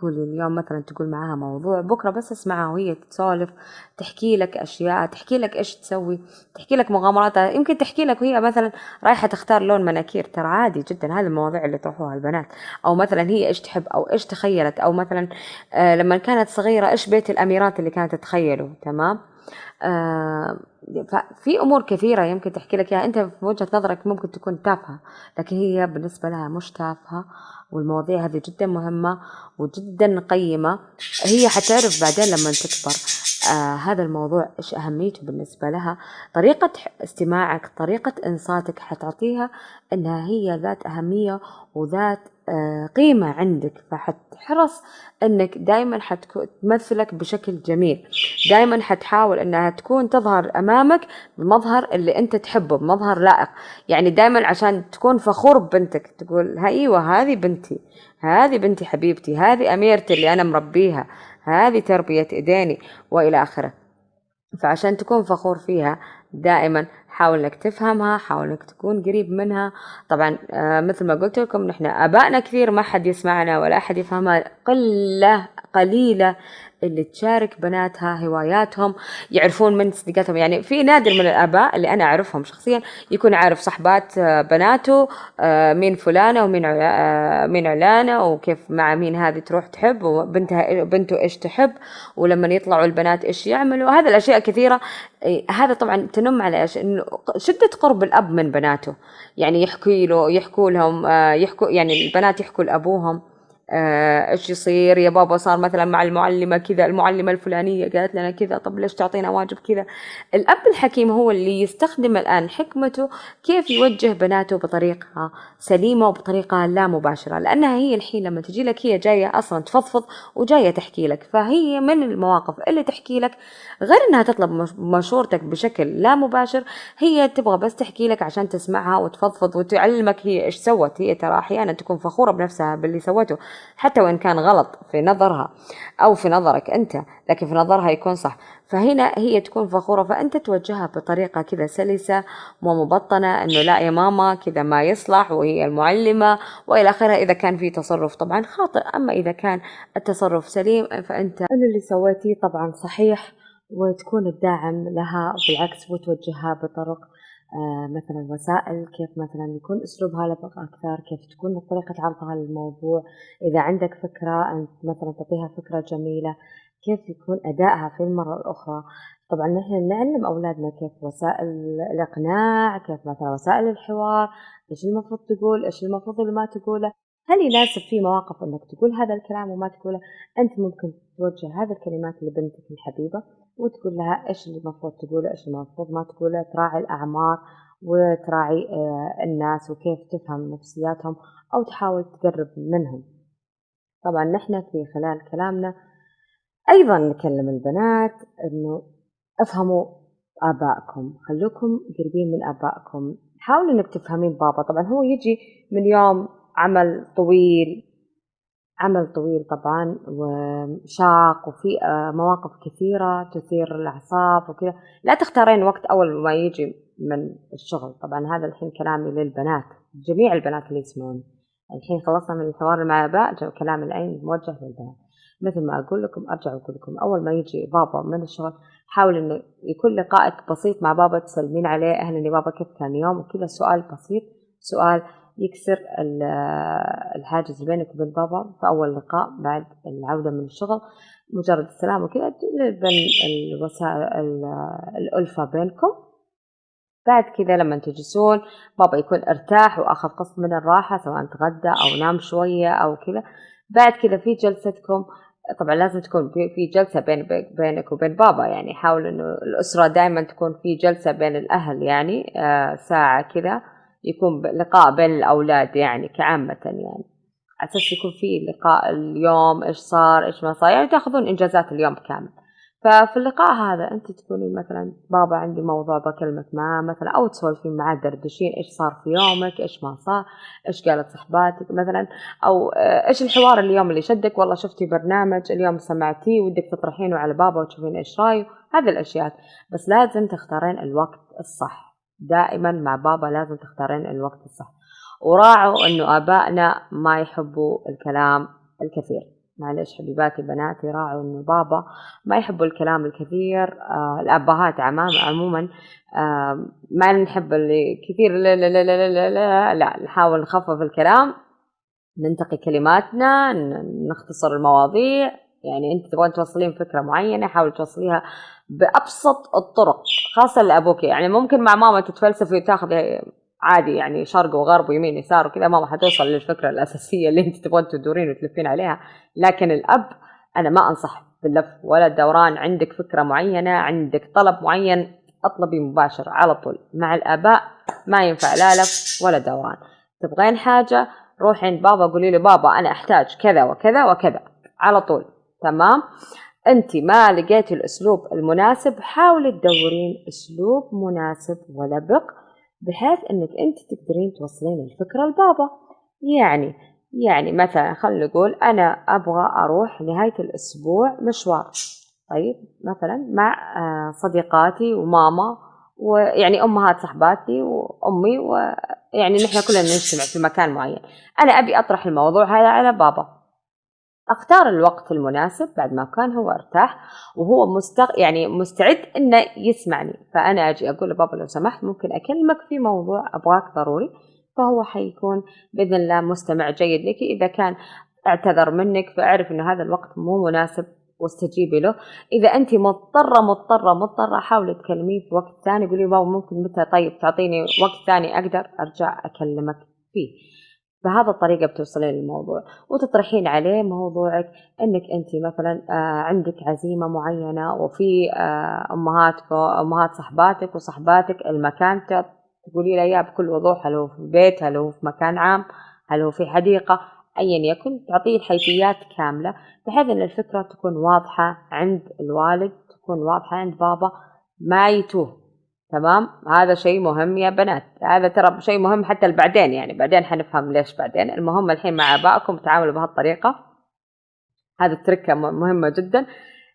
قولي اليوم مثلا تقول معاها موضوع، بكرة بس اسمعها وهي تسولف، تحكي لك أشياء، تحكي لك إيش تسوي، تحكي لك مغامراتها. يمكن تحكي لك وهي مثلا رايحة تختار لون مناكير، ترى عادي جدا هذه المواضيع اللي تروحوها البنات. أو مثلا هي إيش تحب أو إيش تخيلت، أو مثلا لما كانت صغيرة إيش بيت الأميرات اللي كانت تتخيله. تمام. آه، ففي أمور كثيرة يمكن تحكي لك إياها، أنت في وجهة نظرك ممكن تكون تافهة، لكن هي بالنسبة لها مش تافهة. والمواضيع هذه جدا مهمة وجدا قيمة. هي حتعرف بعدين لما تكبر هذا الموضوع إيش أهميته بالنسبة لها. طريقة استماعك، طريقة إنصاتك حتعطيها إنها هي ذات أهمية وذات قيمة عندك، فحتحرص إنك دايما حتمثلك بشكل جميل. دايما حتحاول إنها تكون تظهر أمامك بمظهر اللي أنت تحبه، بمظهر لائق. يعني دايما عشان تكون فخور ببنتك، تقول أيوة هذه بنتي، هذه بنتي حبيبتي، هذه أميرتي اللي أنا مربيها، هذه تربية إيديني وإلى آخره. فعشان تكون فخور فيها دائما حاول انك تفهمها، حاول انك تكون قريب منها. طبعا مثل ما قلت لكم نحن ابائنا كثير ما حد يسمعنا ولا احد يفهمها، قليلة اللي تشارك بناتها هواياتهم، يعرفون من صديقاتهم. يعني في نادر من الآباء اللي أنا أعرفهم شخصيا يكون عارف صحبات بناته، مين فلانة ومين مين علانة، وكيف مع مين هذه تروح تحب، بنته إيش تحب، ولما يطلعوا البنات إيش يعملوا. هذه الأشياء كثيرة. هذا طبعا تنم على إيش؟ إنه شدة قرب الأب من بناته، يعني يحكوا لهم، يعني البنات يحكوا لأبوهم ايش يصير يا بابا، صار مثلا مع المعلمة كذا، المعلمة الفلانية قالت لنا كذا، طب ليش تعطينا واجب كذا. الأب الحكيم هو اللي يستخدم الآن حكمته كيف يوجه بناته بطريقة سليمة وبطريقة لا مباشرة، لأنها هي الحين لما تجي لك هي جاية أصلا تفضفض وجاية تحكي لك، فهي من المواقف اللي تحكي لك غير أنها تطلب مشورتك بشكل لا مباشر، هي تبغى بس تحكي لك عشان تسمعها وتفضفض وتعلمك هي إيش سوت. هي ترى أحيانا تكون فخورة بنفسها باللي سوته، حتى وإن كان غلط في نظرها أو في نظرك أنت، لكن في نظرها يكون صح. فهنا هي تكون فخورة، فأنت توجهها بطريقة كذا سلسة ومبطنة، أنه لا يا ماما كذا ما يصلح، وهي المعلمة وإلى آخره. إذا كان في تصرف طبعا خاطئ، أما إذا كان التصرف سليم فأنت اللي سويتيه طبعا صحيح، وتكون الداعم لها بالعكس، وتوجهها بطرق مثلا وسائل، كيف مثلا يكون أسلوبها لبق أكثر، كيف تكون طريقة عرضها للموضوع. إذا عندك فكرة أنت مثلا تعطيها فكرة جميلة، كيف يكون أدائها في المرة الأخرى. طبعا نحن نعلم أولادنا كيف وسائل الإقناع، كيف مثلا وسائل الحوار، إيش المفروض تقول، إيش المفروض اللي ما تقوله، هل يناسب في مواقف أنك تقول هذا الكلام وما تقوله. أنت ممكن توجه هذه الكلمات لبنتك الحبيبة وتقول لها إيش اللي المفروض تقوله، إيش المفروض ما تقوله، تراعي الأعمار وتراعي الناس وكيف تفهم نفسياتهم أو تحاول تقرب منهم. طبعا نحن في خلال كلامنا أيضا نكلم البنات إنه افهموا آبائكم، خلوكم قريبين من آبائكم، حاولوا إنك تفهمين بابا. طبعا هو يجي من يوم عمل طويل طبعا وشاق، وفي مواقف كثيرة تثير الأعصاب وكذا. لا تختارين وقت أول ما يجي من الشغل. طبعا هذا الحين كلامي للبنات، جميع البنات اللي يسمعون. الحين خلصنا من الحوار مع الآباء، كلام الآن موجه للبنات. مثل ما أقول لكم أرجع أقول لكم، أول ما يجي بابا من الشغل حاول إنه يكون لقائك بسيط مع بابا، تسلمين عليه، أهلا يا بابا كيف كان يوم وكذا. سؤال بسيط، سؤال يكسر الحاجز بينك وبين بابا في أول لقاء بعد العودة من الشغل. مجرد السلام وكذا بين الوسائل الألفة بينكم. بعد كذا لما تجلسون بابا يكون ارتاح وأخذ قسط من الراحة، سواء تغدى أو نام شوية أو كذا. بعد كذا في جلستكم، طبعا لازم تكون في جلسة بينك وبين بابا. يعني حاول إنه الأسرة دائما تكون في جلسة بين الأهل، يعني ساعة كذا يكون لقاء بين الأولاد، يعني كعامة، يعني أساس يكون في لقاء اليوم إيش صار إيش ما صار، يعني تأخذون إنجازات اليوم كامل. ففي اللقاء هذا أنت تقولين مثلا بابا عندي موضوع بكلمك معاه مثلا، أو تسولفين معاه دردشين إيش صار في يومك، إيش ما صار، إيش قالت صحباتك مثلا، أو إيش الحوار اليوم اللي شدك، والله شفتي برنامج اليوم سمعتيه ودك تطرحينه على بابا وتشوفين إيش رأيه. هذه الأشياء. بس لازم تختارين الوقت الصح، دائما مع بابا لازم تختارين الوقت الصح. وراعوا إنه آبائنا ما يحبوا الكلام الكثير. معلش حبيباتي بناتي، راعوا إنه بابا ما يحبوا الكلام الكثير. الأبهات عموما ما نحب اللي كثير، لا لا لا لا لا لا, لا. نحاول نخفف الكلام، ننتقي كلماتنا، نختصر المواضيع. يعني أنت تبغين توصلين فكرة معينة، حاول توصليها بأبسط الطرق، خاصة لأبوك. يعني ممكن مع ماما تتفلسفي وتاخذي عادي، يعني شرق وغرب ويمين يسار وكذا، ماما حتوصل للفكرة الأساسية اللي أنت تبغين تدورين وتلفين عليها. لكن الأب أنا ما أنصح باللف ولا الدوران. عندك فكرة معينة، عندك طلب معين، اطلبي مباشر على طول. مع الآباء ما ينفع لا لف ولا دوران. تبغين حاجة روحي عند بابا، قولي له بابا أنا أحتاج كذا وكذا وكذا على طول. تمام. أنت ما لقيتي الأسلوب المناسب، حاولي تدورين أسلوب مناسب ولبق، بحيث أنك أنت تقدرين توصلين الفكرة لبابا. يعني مثلا خلينا نقول أنا أبغى أروح نهاية الأسبوع مشوار، طيب مثلا مع صديقاتي وماما، ويعني أمهات صحباتي وأمي، ويعني نحن كلنا نجتمع في مكان معين. أنا أبي أطرح الموضوع هذا على بابا. أختار الوقت المناسب بعد ما كان هو ارتاح وهو يعني مستعد إنه يسمعني. فأنا أجي أقول لبابا لو سمحت ممكن أكلمك في موضوع أبغاك ضروري، فهو حيكون بإذن الله مستمع جيد لك. إذا كان اعتذر منك فأعرف إنه هذا الوقت مو مناسب واستجيبي له. إذا أنت مضطرة حاولي تكلميه في وقت ثاني، قولي بابا ممكن متى طيب تعطيني وقت ثاني أقدر أرجع أكلمك فيه. بهذا الطريقة بتوصلين للموضوع وتطرحين عليه موضوعك، انك انت مثلا عندك عزيمة معينة، وفي امهات صحباتك وصحباتك المكان، تقولي له اياه بكل وضوح، هل هو في البيت، هل هو في مكان عام، هل هو في حديقة، ايا يكن، تعطيه الحيثيات كاملة بحيث ان الفكرة تكون واضحة عند الوالد، تكون واضحة عند بابا، ما يتوه. تمام. هذا شيء مهم يا بنات، هذا ترى شيء مهم حتى بعدين، يعني بعدين حنفهم ليش بعدين. المهم الحين مع آبائكم تعاملوا بهالطريقة. هذا التركة مهمة جدا.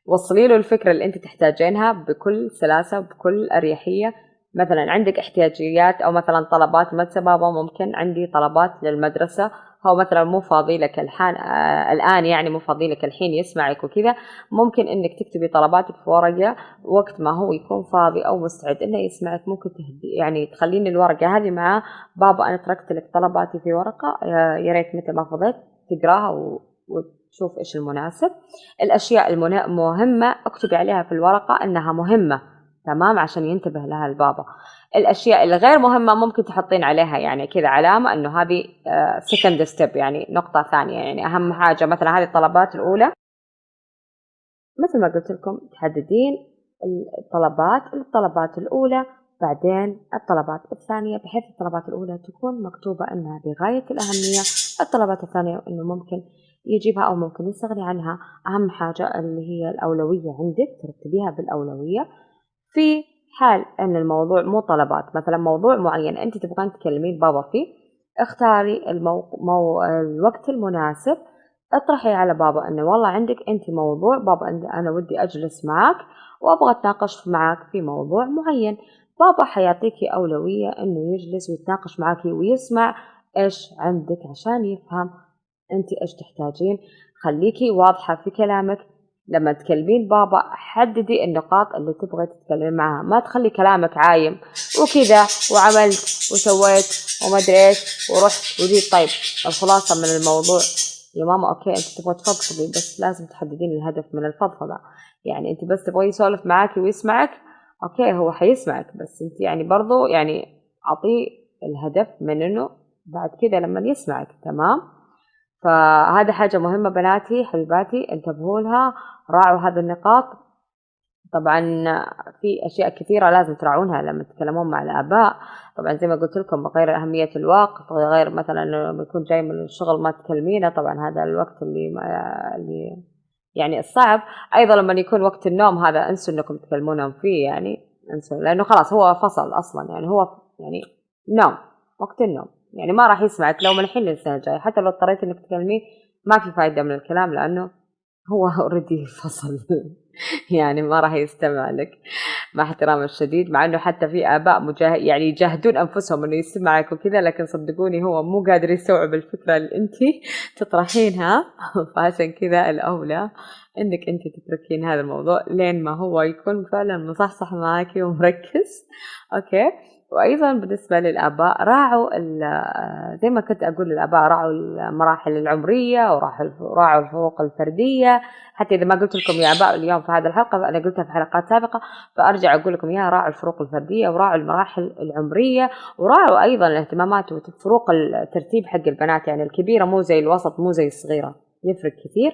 وصلي له الفكرة اللي انت تحتاجينها بكل سلاسة وبكل أريحية. مثلا عندك احتياجيات أو مثلا طلبات، مثلا بابا ممكن عندي طلبات للمدرسة، هو مثلا مو فاضي لك الآن، يعني مو فاضي لك الحين يسمعك وكذا، ممكن إنك تكتبي طلباتك في ورقة، وقت ما هو يكون فاضي أو مستعد إنه يسمعك ممكن يعني تخليني الورقة هذه معاه. بابا أنا تركت لك طلباتي في ورقة، يا ريت متى ما فضيت تقراها وتشوف إيش المناسب. الأشياء المهمة اكتبي عليها في الورقة إنها مهمة، تمام، عشان ينتبه لها البابا. الأشياء الغير مهمة ممكن تحطين عليها يعني كذا علامة إنه هذه second step، يعني نقطة ثانية. يعني أهم حاجة مثلا هذه الطلبات الأولى، مثل ما قلت لكم تحددين الطلبات الأولى، بعدين الطلبات الثانية، بحيث الطلبات الأولى تكون مكتوبة أنها بغاية الأهمية، الطلبات الثانية إنه ممكن يجيبها أو ممكن يستغني عنها. أهم حاجة اللي هي الأولوية عندك ترتبيها بالأولوية. في حال أن الموضوع مو طلبات، مثلا موضوع معين أنت تبغين تكلمين بابا فيه، اختاري الوقت المناسب، اطرحي على بابا أنه والله عندك أنت موضوع بابا، أنا ودي أجلس معك وأبغى أتناقش معك في موضوع معين. بابا حيعطيكي أولوية أنه يجلس ويتناقش معك ويسمع إيش عندك عشان يفهم أنت إيش تحتاجين. خليكي واضحة في كلامك. لما تكلمين بابا حددي النقاط اللي تبغي تتكلمين معها، ما تخلي كلامك عايم وكذا وعملت وسويت وما ادري ايش ورحت وجيت. طيب الخلاصة من الموضوع يا ماما اوكي انت تبغي تفضفضي، بس لازم تحددين الهدف من الفضفضة. يعني انت بس تبغي يسولف معاكي ويسمعك، اوكي هو حيسمعك، بس انت يعني برضو يعني اعطيه الهدف من انه بعد كذا لما يسمعك. تمام. فهذا حاجة مهمة بناتي حبيباتي، انتبهوا لها، راعوا هذه النقاط. طبعا في أشياء كثيرة لازم تراعونها لما تتكلمون مع الآباء. طبعا زي ما قلت لكم غير أهمية الوقت، غير مثلا لما يكون جاي من الشغل ما تكلمينه، طبعا هذا الوقت اللي يعني الصعب. أيضا لما يكون وقت النوم هذا انسوا أنكم تكلمونهم فيه، يعني انسوا، لأنه خلاص هو فصل أصلا، يعني هو يعني نوم، وقت النوم، يعني ما راح يسمعك لو من الحين للسنة الجاية. حتى لو اضطريت انك تكلميه ما في فايدة من الكلام، لأنه هو اوريدي فصل يعني ما راح يستمع لك. مع احترامي الشديد، مع إنه حتى في آباء يعني يجاهدون أنفسهم إنه يسمعك وكذا، لكن صدقوني هو مو قادر يستوعب الفكرة اللي أنتِ تطرحينها. فعشان كذا الأولى إنِّك أنتِ تتركين هذا الموضوع لين ما هو يكون فعلًا مصحصح معاكِ ومركّز، أوكي؟ وأيضًا بالنسبة للآباء راعوا زي ما كنت أقول للآباء راعوا المراحل العمرية وراعوا الفروق الفردية، حتى إذا ما قُلت لكم يا آباء اليوم في هذه الحلقة فأنا قُلتها في حلقات سابقة، فأرجع أقول لكم إياها: راعوا الفروق الفردية وراعوا المراحل العمرية وراعوا أيضًا الاهتمامات وفروق الترتيب حق البنات، يعني الكبيرة مو زي الوسط مو زي الصغيرة، يفرق كثير.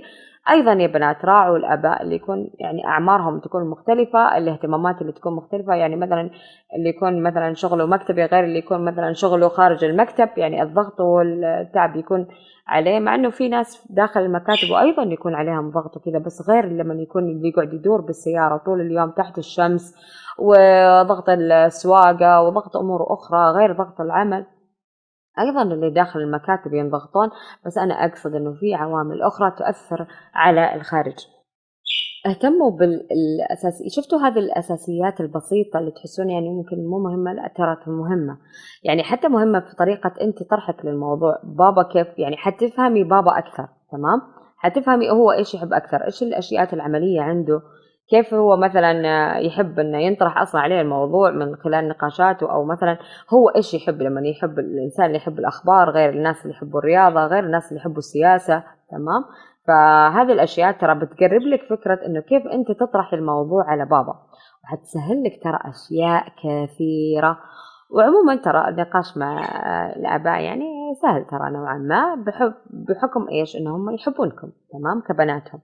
أيضًا يا بنات راعوا الآباء اللي يكون يعني أعمارهم تكون مختلفة، الاهتمامات اللي تكون مختلفة، يعني مثلًا اللي يكون مثلًا شغله مكتبي غير اللي يكون مثلًا شغله خارج المكتب، يعني الضغط والتعب يكون عليه، مع إنه في ناس داخل المكاتب وأيضًا يكون عليهم ضغط وكذا، بس غير لمن يكون اللي يقعد يدور بالسيارة طول اليوم تحت الشمس، وضغط السواقة وضغط أمور أخرى غير ضغط العمل. أيضًا اللي داخل المكاتب ينضغطون، بس أنا أقصد إنه في عوامل أخرى تؤثر على الخارج. اهتموا شفتوا هذه الأساسيات البسيطة اللي تحسون يعني ممكن مو مهمة، لأ ترى مهمة، يعني حتى مهمة في طريقة أنت طرحك للموضوع. بابا كيف يعني حتفهمي بابا أكثر، تمام؟ حتفهمي هو إيش يحب أكثر، إيش الأشياء العملية عنده، كيف هو مثلا يحب إنه ينطرح أصلا عليه الموضوع من خلال نقاشاته، أو مثلا هو إيش يحب لما يحب الإنسان اللي يحب الأخبار غير الناس اللي يحبوا الرياضة غير الناس اللي يحبوا السياسة، تمام؟ فهذه الأشياء ترى بتقرب لك فكرة إنه كيف أنت تطرح الموضوع على بابا، وحتسهل لك ترى أشياء كثيرة. وعموما ترى النقاش مع الآباء يعني سهل ترى نوعا ما، بحكم إيش إنهم يحبونكم، تمام، كبناتهم.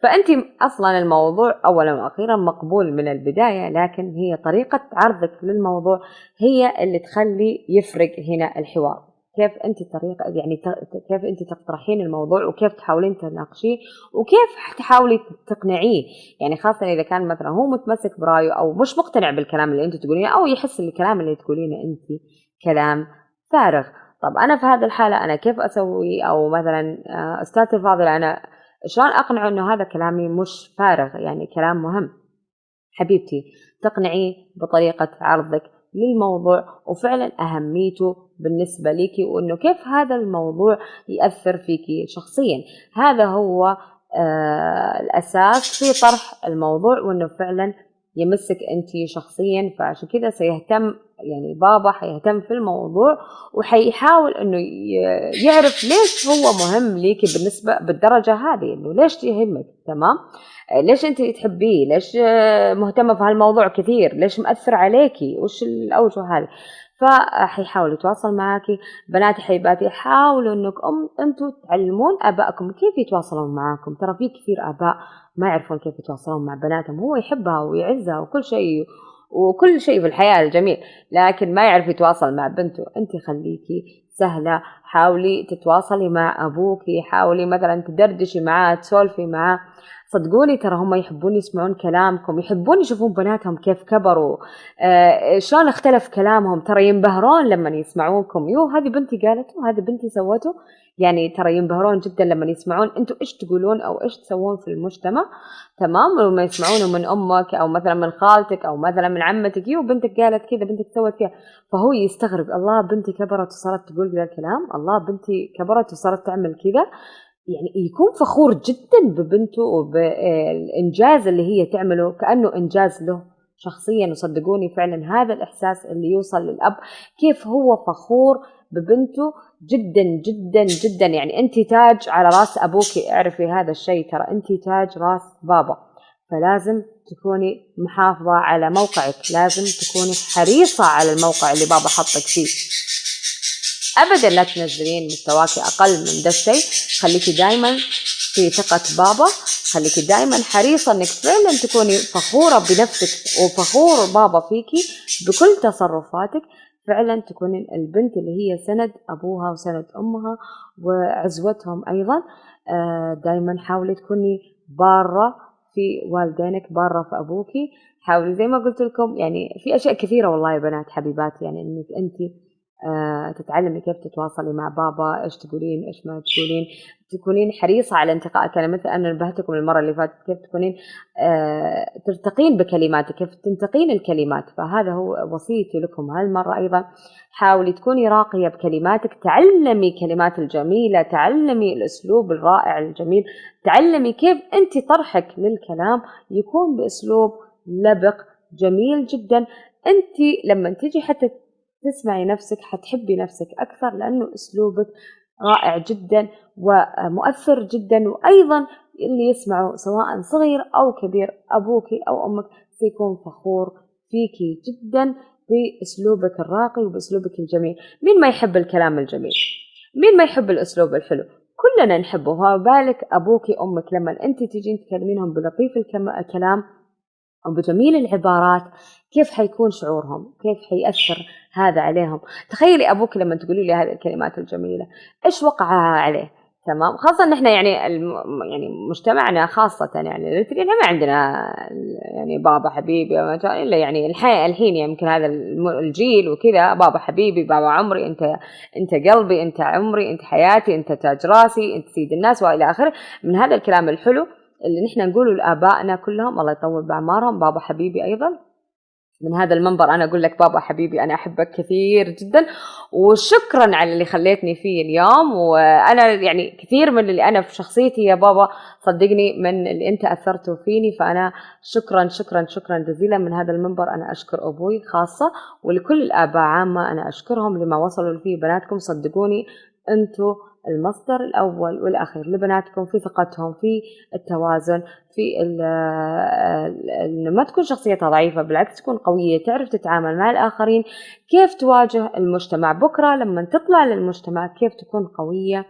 فأنت أصلا الموضوع أولا وأخيرا مقبول من البداية، لكن هي طريقة عرضك للموضوع هي اللي تخلي يفرق هنا الحوار. كيف أنت طريقة يعني كيف أنت تقترحين الموضوع، وكيف تحاولين تناقشيه، وكيف تحاولي تقنعيه، يعني خاصة إذا كان مثلا هو متمسك برأيه أو مش مقتنع بالكلام اللي أنت تقولينه، أو يحس إن الكلام اللي تقولينه أنت كلام فارغ. طب أنا في هذه الحالة أنا كيف أسوي؟ أو مثلا أستاذ الفاضل أنا شلون أقنعه إنه هذا كلامي مش فارغ، يعني كلام مهم؟ حبيبتي تقنعيه بطريقة عرضك للموضوع وفعلا أهميته بالنسبة لك، وأنه كيف هذا الموضوع يأثر فيك شخصيا. هذا هو الأساس في طرح الموضوع، وأنه فعلا يمسك أنت شخصيا. فعشان كذا سيهتم يعني بابا حيهتم في الموضوع، وحيحاول أنه يعرف ليش هو مهم ليك بالنسبة بالدرجة هذه، أنه ليش يهمك، تمام؟ ليش أنت تحبيه، ليش مهتمة في هالموضوع كثير، ليش مأثر عليكي، وش الأوجه هذه. فحيحاول يتواصل معاكي. بناتي حبيباتي حاولوا انكم انتم تعلمون ابائكم كيف يتواصلون معاكم. ترى في كثير اباء ما يعرفون كيف يتواصلون مع بناتهم، هو يحبها ويعزها وكل شيء في الحياة الجميل، لكن ما يعرف يتواصل مع بنته. انت خليكي سهلة، حاولي تتواصلي مع أبوكي، حاولي مثلا تدردشي معاه، تسولفي معاه. صدقوني ترى هم يحبون يسمعون كلامكم، يحبون يشوفون بناتهم كيف كبروا، شلون اختلف كلامهم. ترى ينبهرون لما يسمعونكم، يو هذه بنتي قالته، هذه بنتي سوته. يعني ترى ينبهرون جدا لما يسمعون انتم ايش تقولون او ايش تسوون في المجتمع، تمام؟ ولما يسمعونه من امك او مثلا من خالتك او مثلا من عمتك، يو بنتك قالت كذا، بنتك سوت كذا، فهو يستغرب، الله بنتي كبرت وصارت تقول ذا الكلام، الله بنتي كبرت وصارت تعمل كذا. يعني يكون فخور جدا ببنته وبالإنجاز اللي هي تعمله، كأنه إنجاز له شخصيا. وصدقوني فعلا هذا الإحساس اللي يوصل للأب، كيف هو فخور ببنته جدا جدا جدا. يعني أنت تاج على رأس أبوك، اعرفي هذا الشيء، ترى أنت تاج رأس بابا، فلازم تكوني محافظة على موقعك، لازم تكوني حريصة على الموقع اللي بابا حطك فيه. أبدا لا تنزلين مستواك أقل من ده الشيء، خليكي دايما في ثقة بابا، خليكي دايما حريصة أنك فعلا تكوني فخورة بنفسك وفخور بابا فيكي بكل تصرفاتك. فعلا تكوني البنت اللي هي سند أبوها وسند أمها وعزوتهم أيضا. دايما حاولي تكوني بارة في والدينك، بارة في أبوكي. حاولي زي ما قلت لكم، يعني في أشياء كثيرة والله يا بنات حبيبات، يعني أنك أنت تتعلمي كيف تتواصلي مع بابا، إيش تقولين إيش ما تقولين، تكونين حريصة على انتقاء كلام. مثل أنا نبهتكم المرة اللي فاتت كيف تكونين ترتقين بكلماتك، كيف تنتقين الكلمات. فهذا هو وصيتي لكم هالمرة أيضا. حاولي تكوني راقية بكلماتك، تعلمي كلمات الجميلة، تعلمي الأسلوب الرائع الجميل، تعلمي كيف أنت طرحك للكلام يكون بأسلوب لبق جميل جدا. أنت لما تيجي حتى تسمعي نفسك حتحبي نفسك أكثر، لأنه أسلوبك رائع جدا ومؤثر جدا. وأيضا اللي يسمعه سواء صغير أو كبير، أبوك أو أمك، سيكون فخور فيكي جدا بأسلوبك الراقي وبأسلوبك الجميل. مين ما يحب الكلام الجميل؟ مين ما يحب الأسلوب الحلو؟ كلنا نحبه. بالك أبوك أمك لما أنت تجين تكلمينهم بلطيف الكلام وبجميل العبارات، كيف حيكون شعورهم؟ كيف حيأثر هذا عليهم؟ تخيلي أبوك لما تقولي لي هذه الكلمات الجميلة إيش وقعها عليه؟ تمام. خاصة نحن يعني مجتمعنا خاصة يعني ما عندنا يعني بابا حبيبي إلا يعني الحين يمكن هذا الجيل وكذا، بابا حبيبي، بابا عمري، أنت قلبي، أنت عمري، أنت حياتي، أنت تاج راسي، أنت سيد الناس وإلى آخره من هذا الكلام الحلو اللي نحن نقوله لآبائنا كلهم، الله يطول بعمارهم. بابا حبيبي أيضا من هذا المنبر أنا أقول لك بابا حبيبي أنا أحبك كثير جدا، وشكرا على اللي خليتني فيه اليوم. وأنا يعني كثير من اللي أنا في شخصيتي يا بابا صدقني من اللي أنت أثرته فيني، فأنا شكرا شكرا شكرا جزيلا من هذا المنبر. أنا أشكر أبوي خاصة، ولكل الآباء عامة أنا أشكرهم لما وصلوا فيه بناتكم. صدقوني أنتوا المصدر الأول والأخير لبناتكم في ثقتهم، في التوازن، في ما تكون شخصيتها ضعيفة، بالعكس تكون قوية، تعرف تتعامل مع الآخرين، كيف تواجه المجتمع بكرة لما تطلع للمجتمع كيف تكون قوية.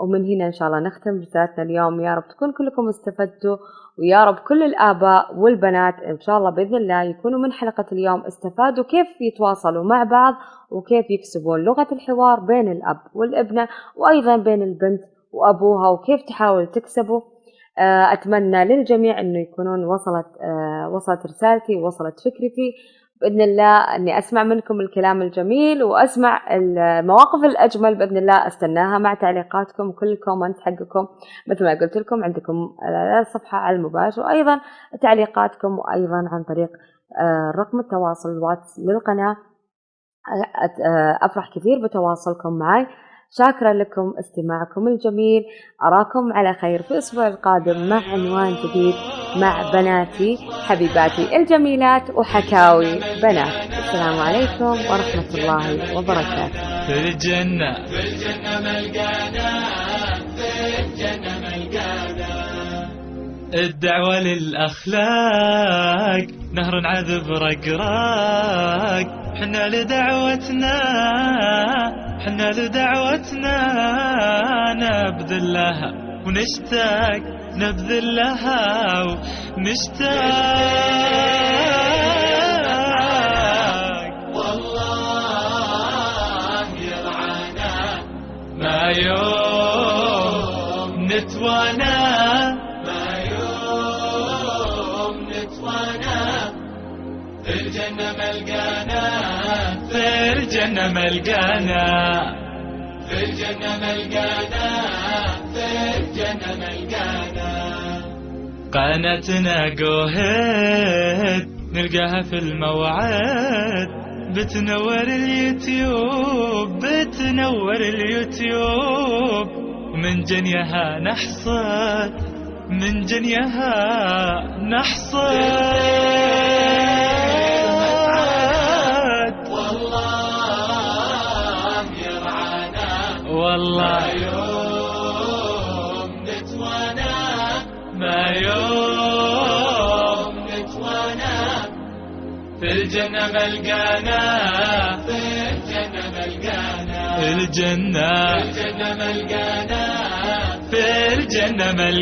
ومن هنا إن شاء الله نختم رسالتنا اليوم. يا رب تكون كلكم استفدتوا، ويا رب كل الآباء والبنات إن شاء الله بإذن الله يكونوا من حلقة اليوم استفادوا كيف يتواصلوا مع بعض، وكيف يكسبون لغة الحوار بين الأب والابنة، وأيضا بين البنت وأبوها، وكيف تحاول تكسبوا. أتمنى للجميع أنه يكونون وصلت رسالتي ووصلت فكرتي بإذن الله، أني أسمع منكم الكلام الجميل وأسمع المواقف الأجمل بإذن الله. أستناها مع تعليقاتكم، كل كومنت حقكم مثل ما قلت لكم عندكم الصفحة على المباشر، وأيضا تعليقاتكم، وأيضا عن طريق رقم التواصل الواتس للقناة. أفرح كثير بتواصلكم معي. شاكرا لكم استماعكم الجميل. أراكم على خير في الأسبوع القادم مع عنوان جديد مع بناتي حبيباتي الجميلات وحكاوي بنات. السلام عليكم ورحمة الله وبركاته. في الجنة ملقانا، في الجنة ملقانا. الدعوة للأخلاق نهر عذب رقراق، حنا لدعوتنا نبذل لها ونشتاق، نبذل لها ونشتاق. والله يرعانا ما يوم نتوانا، في الجنة ملقانا، في الجنة ملقانا، في الجنة ملقانا، في الجنة ملقانا. قناتنا جوهد نلقاها في الموعد، بتنور اليوتيوب، من جنيها نحصد، من جنيها نحصد. والله يوم نتوانا، ما يوم نتوانا. في الجنة ملقانا، في الجنة ملقانا، الجنة، في الجنة ملقانا، في الجنة ملقانا.